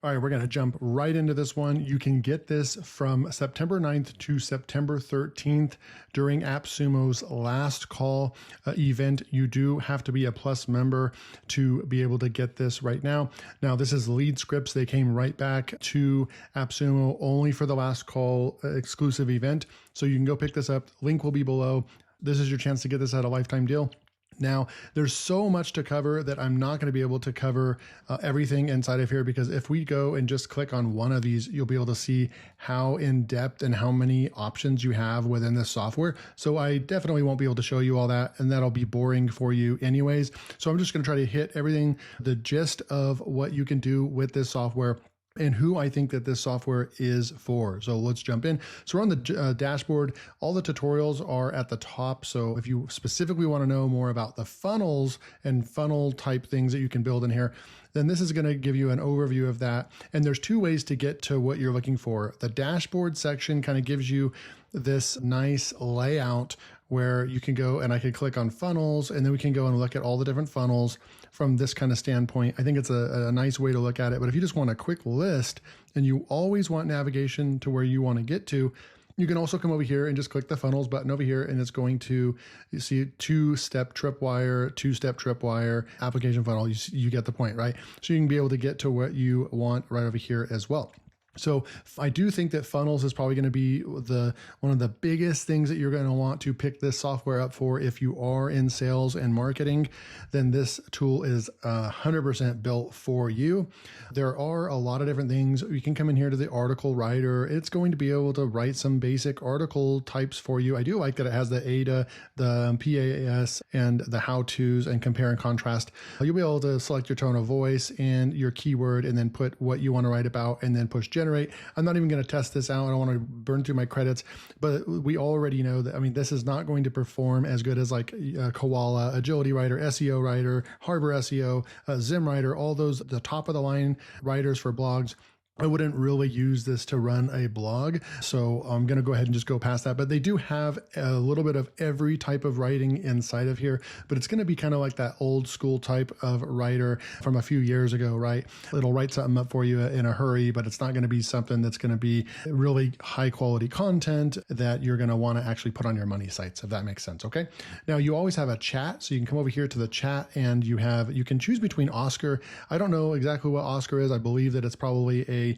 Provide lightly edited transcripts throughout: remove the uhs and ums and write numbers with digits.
All right, we're going to jump right into this one. You can get this from September 9th to September 13th during Appsumo's Last Call event. You do have to be a Plus member to be able to get this right now. Now, this is LeadScripts. They came right back to Appsumo only for the Last Call exclusive event. So you can go pick this up. Link will be below. This is your chance to get this at a lifetime deal. Now, there's so much to cover that I'm not going to be able to cover everything inside of here, because if we go and just click on one of these, you'll be able to see how in depth and how many options you have within this software. So I definitely won't be able to show you all that, and that'll be boring for you anyways. So I'm just going to try to hit everything, the gist of what you can do with this software and who I think that this software is for. So let's jump in. So we're on the dashboard. All the tutorials are at the top. So if you specifically want to know more about the funnels and funnel type things that you can build in here, then this is going to give you an overview of that. And there's two ways to get to what you're looking for. The dashboard section kind of gives you this nice layout where you can go, and I could click on funnels, and then we can go and look at all the different funnels from this kind of standpoint. I think it's a nice way to look at it. But if you just want a quick list and you always want navigation to where you want to get to, you can also come over here and just click the funnels button over here, and it's going to, you see, two-step tripwire, application funnel. You get the point, right? So you can be able to get to what you want right over here as well. So I do think that funnels is probably going to be one of the biggest things that you're going to want to pick this software up for. If you are in sales and marketing, then this tool is 100% built for you. There are a lot of different things. You can come in here to the article writer. It's going to be able to write some basic article types for you. I do like that it has the ADA, the PAS, and the how-tos and compare and contrast. You'll be able to select your tone of voice and your keyword, and then put what you want to write about, and then push generate. I'm not even going to test this out. I don't want to burn through my credits, but we already know that, I mean, this is not going to perform as good as like Koala, Agility Writer, SEO Writer, Harbor SEO, Zim Writer, all those, the top of the line writers for blogs. I wouldn't really use this to run a blog, so I'm going to go ahead and just go past that. But they do have a little bit of every type of writing inside of here, but it's going to be kind of like that old school type of writer from a few years ago, right? It'll write something up for you in a hurry, but it's not going to be something that's going to be really high quality content that you're going to want to actually put on your money sites, if that makes sense. Okay. Now you always have a chat, so you can come over here to the chat, and you can choose between Oscar. I don't know exactly what Oscar is. I believe that it's probably a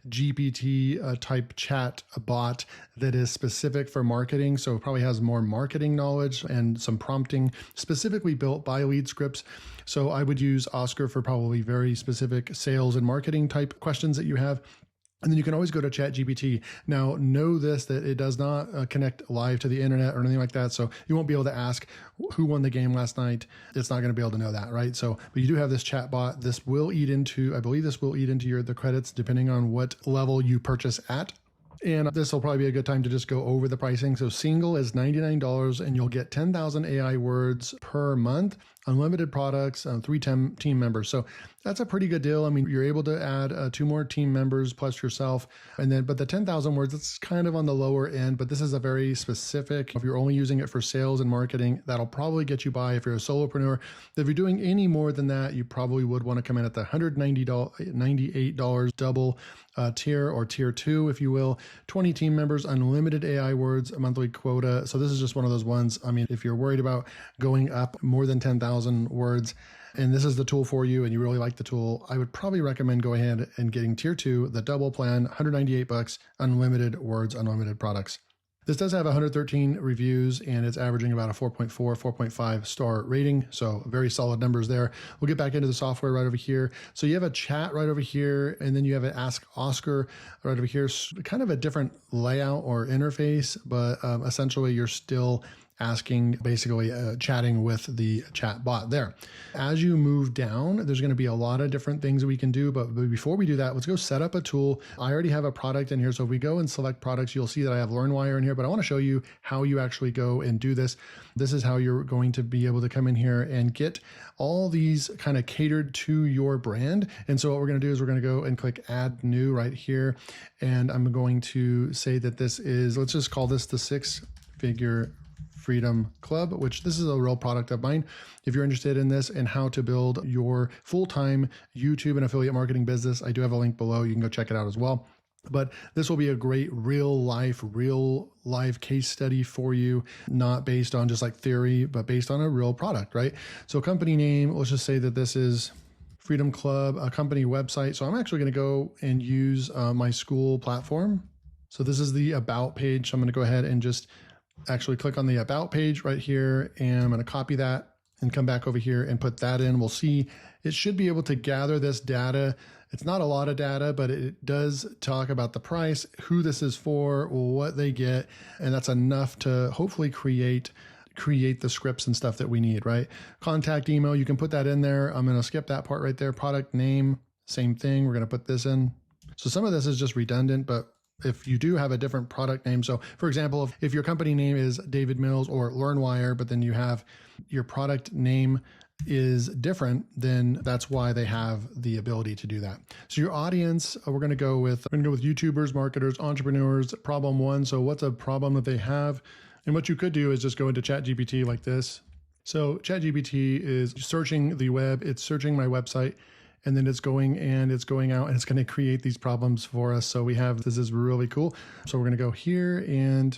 GPT type chat bot that is specific for marketing. So it probably has more marketing knowledge and some prompting specifically built by LeadScripts. So I would use Oscar for probably very specific sales and marketing type questions that you have. And then you can always go to ChatGPT. Now, know this, that it does not connect live to the internet or anything like that. So you won't be able to ask who won the game last night. It's not going to be able to know that, right? So, but you do have this chatbot. This will eat into, I believe this will eat into the credits depending on what level you purchase at. And this will probably be a good time to just go over the pricing. So single is $99, and you'll get 10,000 AI words per month, unlimited products, 3 team members. So that's a pretty good deal. I mean, you're able to add 2 more team members plus yourself. And then, but the 10,000 words, it's kind of on the lower end, but this is a very specific, if you're only using it for sales and marketing, that'll probably get you by if you're a solopreneur. If you're doing any more than that, you probably would want to come in at the $198 double tier, or tier 2, if you will. 20 team members, unlimited AI words, a monthly quota. So this is just one of those ones. I mean, if you're worried about going up more than 10,000 words, and this is the tool for you, and you really like the tool, I would probably recommend going ahead and getting tier 2, the double plan, $198, unlimited words, unlimited products. This does have 113 reviews, and it's averaging about a 4.4, 4.5 star rating. So very solid numbers there. We'll get back into the software right over here. So you have a chat right over here, and then you have an Ask Oscar right over here. Kind of a different layout or interface, but essentially you're still asking, basically chatting with the chat bot there. As you move down, there's going to be a lot of different things that we can do. But before we do that, let's go set up a tool. I already have a product in here. So if we go and select products, you'll see that I have LearnWire in here, but I want to show you how you actually go and do this. This is how you're going to be able to come in here and get all these kind of catered to your brand. And so what we're going to do is we're going to go and click add new right here. And I'm going to say that this is, let's just call this the 6-figure Freedom Club, which this is a real product of mine. If you're interested in this and how to build your full-time YouTube and affiliate marketing business, I do have a link below. You can go check it out as well. But this will be a great real life case study for you, not based on just like theory, but based on a real product, right? So company name, let's just say that this is Freedom Club, a company website. So I'm actually going to go and use my school platform. So this is the About page. So I'm going to go ahead and just actually click on the About page right here. And I'm going to copy that and come back over here and put that in. We'll see it should be able to gather this data. It's not a lot of data, but it does talk about the price, who this is for, what they get, and that's enough to hopefully create the scripts and stuff that we need, right? Contact email, you can put that in there. I'm going to skip that part right there. Product name, same thing. We're going to put this in. So some of this is just redundant, but if you do have a different product name, so for example, if your company name is David Mills or LearnWire, but then you have your product name is different, then that's why they have the ability to do that. So your audience, we're going to go with YouTubers, marketers, entrepreneurs, problem one. So what's a problem that they have? And what you could do is just go into ChatGPT like this. So ChatGPT is searching the web, it's searching my website, and then it's going out and it's going to create these problems for us. So this is really cool. So we're going to go here and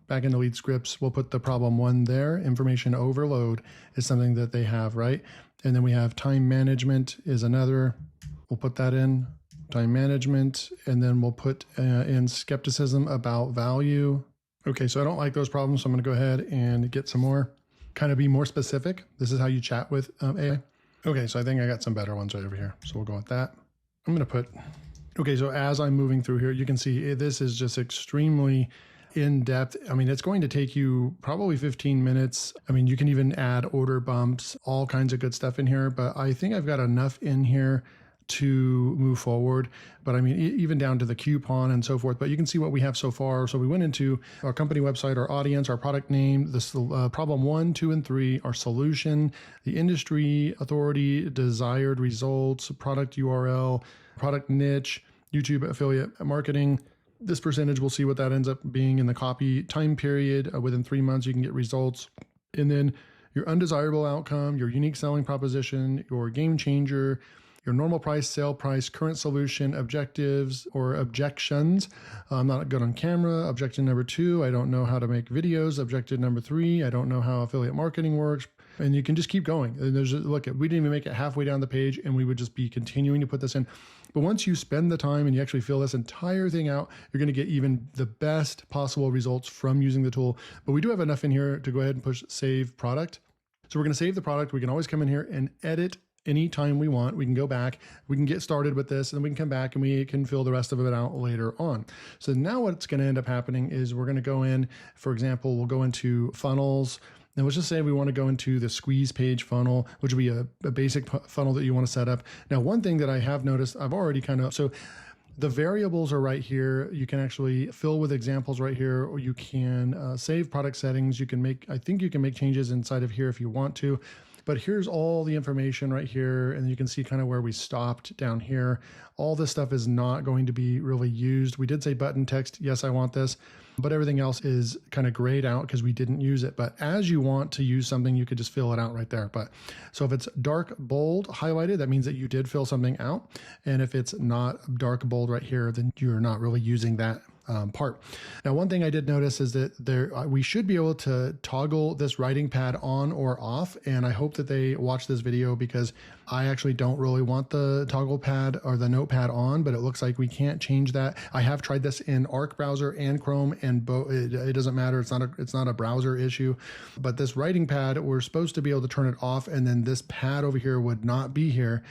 back into LeadScripts, we'll put the problem one there. Information overload is something that they have, right? And then we have time management is another. We'll put that in, time management, and then we'll put in skepticism about value. Okay, so I don't like those problems, so I'm going to go ahead and get some more, kind of be more specific. This is how you chat with AI. Okay, so I think I got some better ones right over here. So we'll go with that. I'm going to put, okay, so as I'm moving through here, you can see this is just extremely in depth. I mean, it's going to take you probably 15 minutes. I mean, you can even add order bumps, all kinds of good stuff in here, but I think I've got enough in here to move forward. But I mean, even down to the coupon and so forth, but you can see what we have so far. So we went into our company website, our audience, our product name, this problem 1, 2, and 3, our solution, the industry, authority, desired results, product URL, product niche, YouTube affiliate marketing. This percentage, we'll see what that ends up being in the copy time period. Within 3 months, you can get results. And then your undesirable outcome, your unique selling proposition, your game changer, your normal price, sale price, current solution, objectives or objections. I'm not good on camera. Objection number 2, I don't know how to make videos. Objection number 3, I don't know how affiliate marketing works. And you can just keep going. And look, we didn't even make it halfway down the page and we would just be continuing to put this in. But once you spend the time and you actually fill this entire thing out, you're going to get even the best possible results from using the tool. But we do have enough in here to go ahead and push save product. So we're going to save the product. We can always come in here and edit anytime we want. We can go back, we can get started with this, and then we can come back and we can fill the rest of it out later on. So now what's going to end up happening is we're going to go in, for example, we'll go into funnels. Now let's just say we want to go into the squeeze page funnel, which would be a basic funnel that you want to set up. Now, one thing that I have noticed, I've already so the variables are right here. You can actually fill with examples right here, or you can save product settings. I think you can make changes inside of here if you want to. But here's all the information right here, and you can see kind of where we stopped down here. All this stuff is not going to be really used. We did say button text, yes, I want this, but everything else is kind of grayed out because we didn't use it. But as you want to use something, you could just fill it out right there. But so if it's dark, bold, highlighted, that means that you did fill something out. And if it's not dark, bold right here, then you're not really using that part. Now, one thing I did notice is that we should be able to toggle this writing pad on or off. And I hope that they watch this video because I actually don't really want the toggle pad or the notepad on, but it looks like we can't change that. I have tried this in Arc browser and Chrome, and it doesn't matter. It's not a browser issue, but this writing pad, we're supposed to be able to turn it off. And then this pad over here would not be here.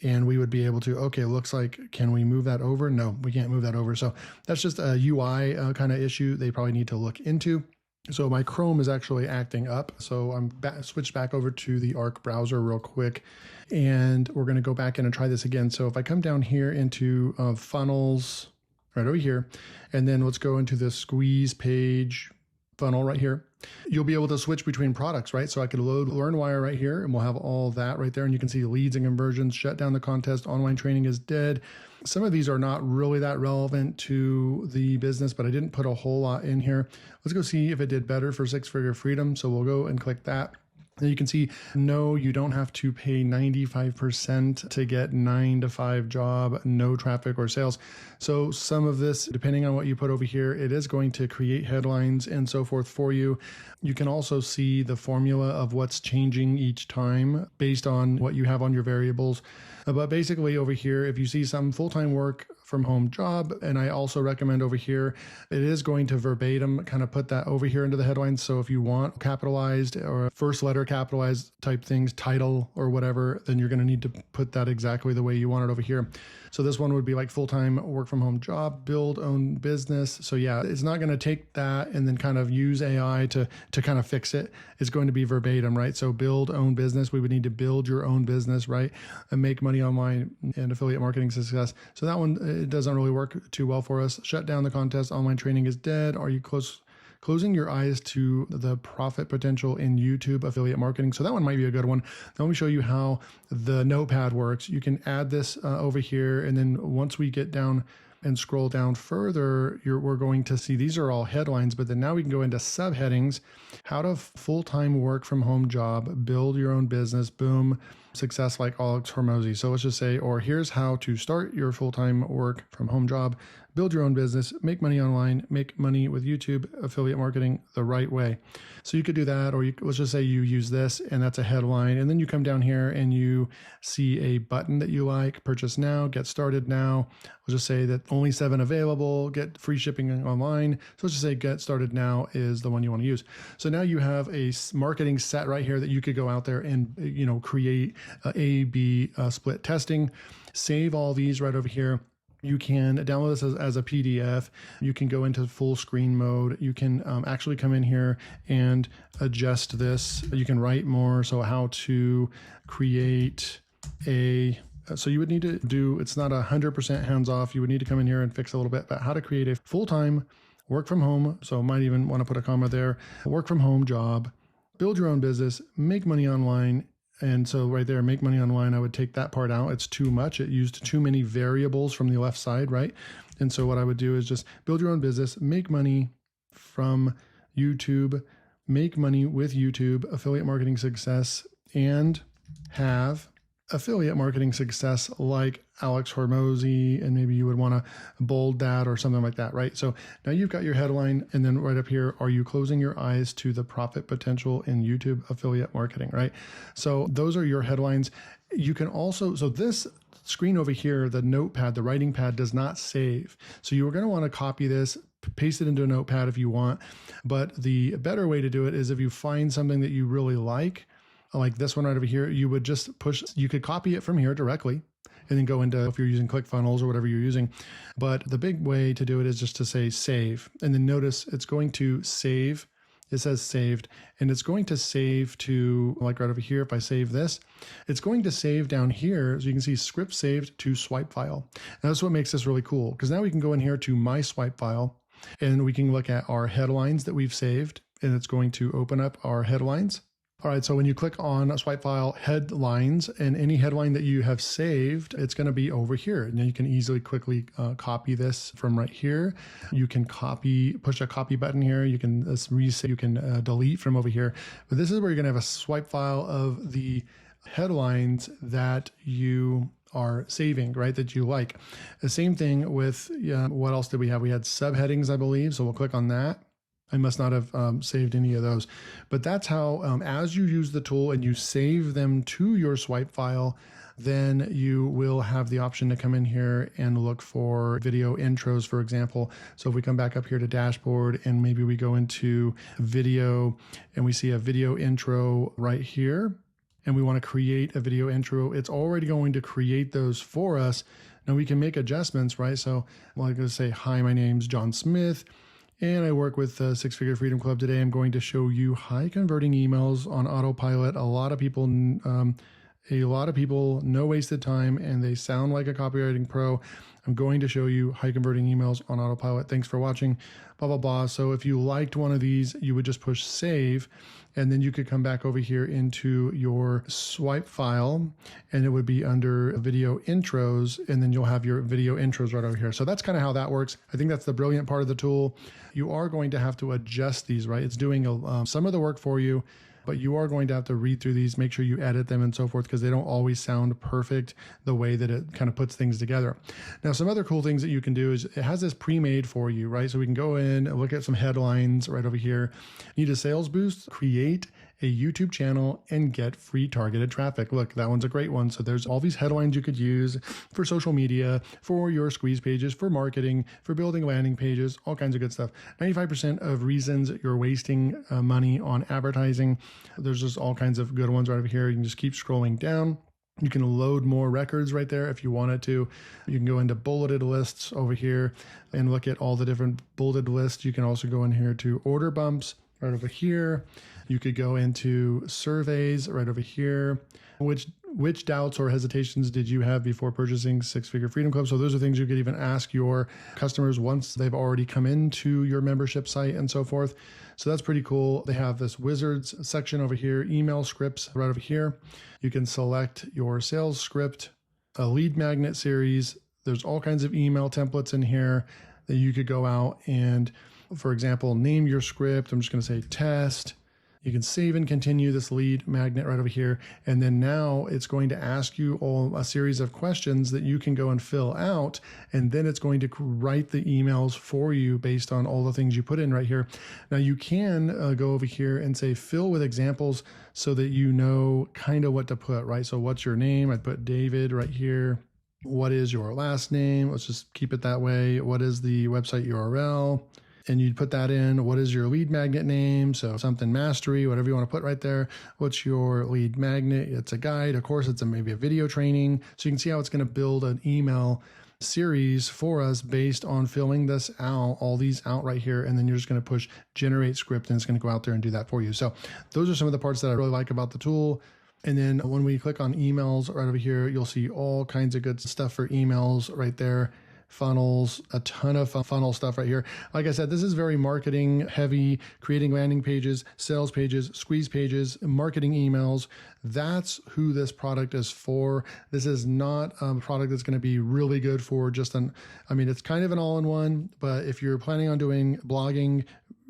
And we would be able to, okay, looks like, can we move that over? No, we can't move that over. So that's just a UI kind of issue they probably need to look into. So my Chrome is actually acting up. So I'm switched back over to the Arc browser real quick. And we're going to go back in and try this again. So if I come down here into funnels right over here, and then let's go into the squeeze page funnel right here. You'll be able to switch between products, right? So I could load LearnWire right here and we'll have all that right there. And you can see leads and conversions, shut down the contest, online training is dead. Some of these are not really that relevant to the business, but I didn't put a whole lot in here. Let's go see if it did better for six-figure freedom. So we'll go and click that. And you can see, no, you don't have to pay 95% to get 9 to 5 job, no traffic or sales. So some of this, depending on what you put over here, it is going to create headlines and so forth for you. You can also see the formula of what's changing each time based on what you have on your variables. But basically over here, if you see some full-time work from home job, and I also recommend over here, it is going to verbatim kind of put that over here into the headlines. So if you want capitalized or first letter capitalized type things, title or whatever, then you're going to need to put that exactly the way you want it over here. So this one would be like full-time work from home job, build, own business. So yeah, it's not going to take that and then kind of use AI to kind of fix it. It's going to be verbatim, right? So build, own business. We would need to build your own business, right? And make money online and affiliate marketing success. So that one, it doesn't really work too well for us. Shut down the contest. Online training is dead. Are you closing your eyes to the profit potential in YouTube affiliate marketing? So that one might be a good one. Now let me show you how the notepad works. You can add this over here. And then once we get down and scroll down further, we're going to see these are all headlines, but then now we can go into subheadings. How to full-time work from home job, build your own business, boom, success like Alex Hormozi. So let's just say, or here's how to start your full-time work from home job, build your own business, make money online, make money with YouTube affiliate marketing the right way. So you could do that, or let's just say you use this and that's a headline. And then you come down here and you see a button that you like, purchase now, get started now. We'll just say that only 7 available, get free shipping online. So let's just say get started now is the one you want to use. So now you have a marketing set right here that you could go out there and, create A/B split testing, save all these right over here. You can download this as a PDF. You can go into full screen mode. You can actually come in here and adjust this. You can write more. So how to create so you would need to do, it's not 100% hands off. You would need to come in here and fix a little bit, but how to create a full-time work from home. So might even want to put a comma there, work from home job, build your own business, make money online. And so right there, make money online, I would take that part out. It's too much. It used too many variables from the left side, right? And so what I would do is just build your own business, make money from YouTube, make money with YouTube, affiliate marketing success, and have affiliate marketing success like Alex Hormozi, and maybe you would want to bold that or something like that, right? So now you've got your headline, and then right up here, are you closing your eyes to the profit potential in YouTube affiliate marketing, right? So those are your headlines. You can also, so this screen over here, the notepad, the writing pad does not save. So you're going to want to copy this, paste it into a notepad if you want. But the better way to do it is if you find something that you really like this one right over here, you would just you could copy it from here directly and then go into, if you're using ClickFunnels or whatever you're using. But the big way to do it is just to say save. And then notice it's going to save. It says saved, and it's going to save to, like right over here, if I save this, it's going to save down here. So you can see script saved to swipe file. And that's what makes this really cool, because now we can go in here to my swipe file and we can look at our headlines that we've saved, and it's going to open up our headlines. All right, so when you click on a swipe file headlines, and any headline that you have saved, it's going to be over here. And then you can easily quickly copy this from right here. You can push a copy button here. You can reset, you can delete from over here. But this is where you're going to have a swipe file of the headlines that you are saving, right? That you like. The same thing with, what else did we have? We had subheadings, I believe. So we'll click on that. I must not have saved any of those. But that's how, as you use the tool and you save them to your swipe file, then you will have the option to come in here and look for video intros, for example. So if we come back up here to dashboard and maybe we go into video and we see a video intro right here, and we want to create a video intro, it's already going to create those for us. Now we can make adjustments, right? So I'm going to say, hi, my name's John Smith, and I work with the Six Figure Freedom Club. Today I'm going to show you high converting emails on autopilot. A lot of people a lot of people, no wasted time, and they sound like a copywriting pro. I'm going to show you high converting emails on autopilot. Thanks for watching, blah, blah, blah. So if you liked one of these, you would just push save, and then you could come back over here into your swipe file, and it would be under video intros, and then you'll have your video intros right over here. So that's kind of how that works. I think that's the brilliant part of the tool. You are going to have to adjust these, right? It's doing some of the work for you, but you are going to have to read through these, make sure you edit them and so forth, because they don't always sound perfect the way that it kind of puts things together. Now, some other cool things that you can do is it has this pre-made for you, right? So we can go in and look at some headlines right over here. Need a sales boost? Create a YouTube channel and get free targeted traffic. Look, that one's a great one. So there's all these headlines you could use for social media, for your squeeze pages, for marketing, for building landing pages, all kinds of good stuff. 95% of reasons you're wasting money on advertising. There's just all kinds of good ones right over here. You can just keep scrolling down. You can load more records right there if you wanted to. You can go into bulleted lists over here and look at all the different bulleted lists. You can also go in here to order bumps right over here. You could go into surveys right over here. Which doubts or hesitations did you have before purchasing Six Figure Freedom Club? So those are things you could even ask your customers once they've already come into your membership site and so forth. So that's pretty cool. They have this wizards section over here, email scripts right over here. You can select your sales script, a lead magnet series. There's all kinds of email templates in here that you could go out and, for example, name your script. I'm just going to say test. You can save and continue this lead magnet right over here. And then now it's going to ask you a series of questions that you can go and fill out. And then it's going to write the emails for you based on all the things you put in right here. Now you can go over here and say fill with examples so that you know kind of what to put, right? So what's your name? I'd put David right here. What is your last name? Let's just keep it that way. What is the website URL? And you'd put that in. What is your lead magnet name? So something mastery, whatever you want to put right there. What's your lead magnet? It's a guide. Of course, it's maybe a video training. So you can see how it's going to build an email series for us based on filling this out, all these out right here. And then you're just going to push generate script and it's going to go out there and do that for you. So those are some of the parts that I really like about the tool. And then when we click on emails right over here, you'll see all kinds of good stuff for emails right there. Funnels, a ton of funnel stuff right here. Like I said, this is very marketing heavy, creating landing pages, sales pages, squeeze pages, marketing emails. That's who this product is for. This is not a product that's going to be really good for just it's kind of an all-in-one, but if you're planning on doing blogging,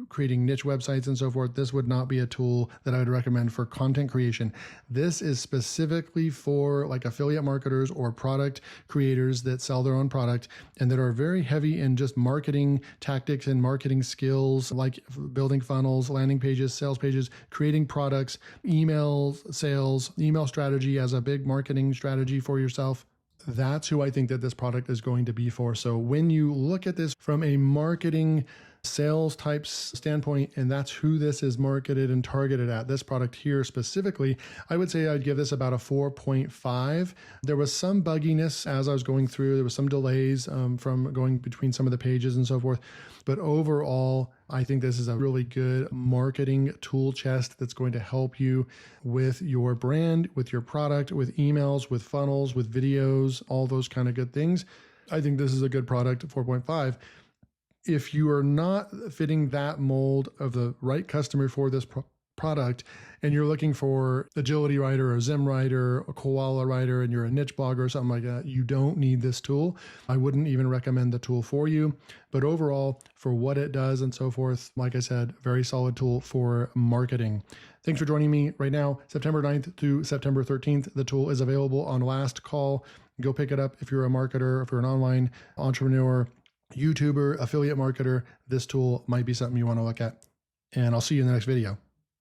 creating niche websites and so forth, this would not be a tool that I would recommend for content creation. This is specifically for like affiliate marketers or product creators that sell their own product and that are very heavy in just marketing tactics and marketing skills, like building funnels, landing pages, sales pages, creating products, email sales, email strategy as a big marketing strategy for yourself. That's who I think that this product is going to be for. So when you look at this from a marketing sales type standpoint, and that's who this is marketed and targeted at, this product here specifically, I would say I'd give this about a 4.5. There was some bugginess as I was going through. There was some delays from going between some of the pages and so forth. But overall, I think this is a really good marketing tool chest that's going to help you with your brand, with your product, with emails, with funnels, with videos, all those kind of good things. I think this is a good product, 4.5. If you are not fitting that mold of the right customer for this product, and you're looking for Agility Writer or Zim Writer or Koala Writer, and you're a niche blogger or something like that, you don't need this tool. I wouldn't even recommend the tool for you. But overall, for what it does and so forth, like I said, very solid tool for marketing. Thanks for joining me right now. September 9th to September 13th, the tool is available on Last Call. Go pick it up if you're a marketer, if you're an online entrepreneur, YouTuber, affiliate marketer. This tool might be something you want to look at. And I'll see you in the next video.